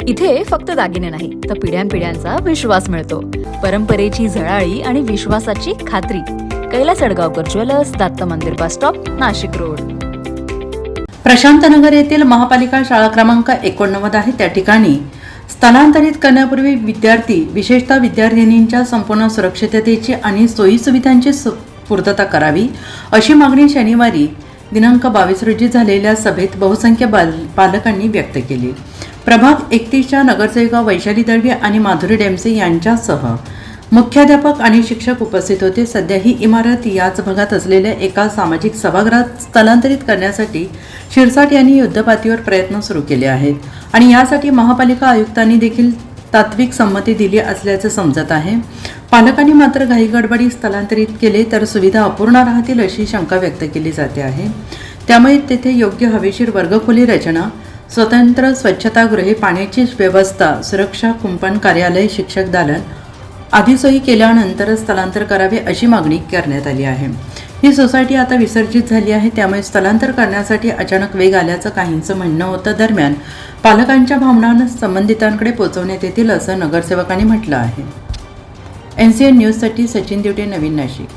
इथे फक्त दागिने नाही तर पिढ्यानपिढ्यांचा विश्वास मिळतो. परंपरेची झळाळी आणि विश्वासाची खात्री. कैलास अडगावकर ज्वेलर्स, दत्त मंदिर बस स्टॉप, नाशिक रोड. प्रशांतनगर येथील महापालिका शाळा क्रमांक 89 आहे. त्या ठिकाणी स्थलांतरित करण्यापूर्वी विद्यार्थी, विशेषतः विद्यार्थिनींच्या संपूर्ण सुरक्षिततेची आणि सोयीसुविधांची पूर्तता करावी अशी मागणी शनिवारी दिनांक 22 रोजी झालेल्या सभेत बहुसंख्य पालकांनी व्यक्त केली. प्रभाग 31च्या नगरसेविका वैशाली दळवी आणि माधुरी डेमसे यांच्यासह मुख्याध्यापक आणि शिक्षक उपस्थित होते. सध्या ही इमारत याच भागात असलेल्या एका सामाजिक सभागृहात स्थलांतरित करण्यासाठी शिरसाट यांनी युद्धपातळीवर प्रयत्न सुरू केले आहेत आणि यासाठी महापालिका आयुक्तांनी देखील तात्विक संमती दिली असल्याचे समजत आहे. पालकांनी मात्र घाईगडबडीत स्थलांतरित केले तर सुविधा अपूर्ण राहतील अशी शंका व्यक्त केली जाते आहे. त्यामुळे तेथे योग्य हवेशीर वर्गखोली रचना, स्वतंत्र स्वच्छतागृहे, पाण्याची व्यवस्था, सुरक्षा कुंपण, कार्यालय, शिक्षक दालन आदी सोयी केल्यानंतर स्थलांतर करावे अशी मागणी करण्यात आली आहे. ही सोसायटी आता विसर्जित झाली आहे, त्यामुळे स्थलांतर करण्यासाठी अचानक वेग आल्याचं काहींचं म्हणणं होतं. दरम्यान पालकांच्या भावना संबंधितांकडे पोहोचवण्यात येतील असं नगरसेवकांनी म्हटलं आहे. NCN न्यूजसाठी सचिन दिवटे, नवीन नाशिक.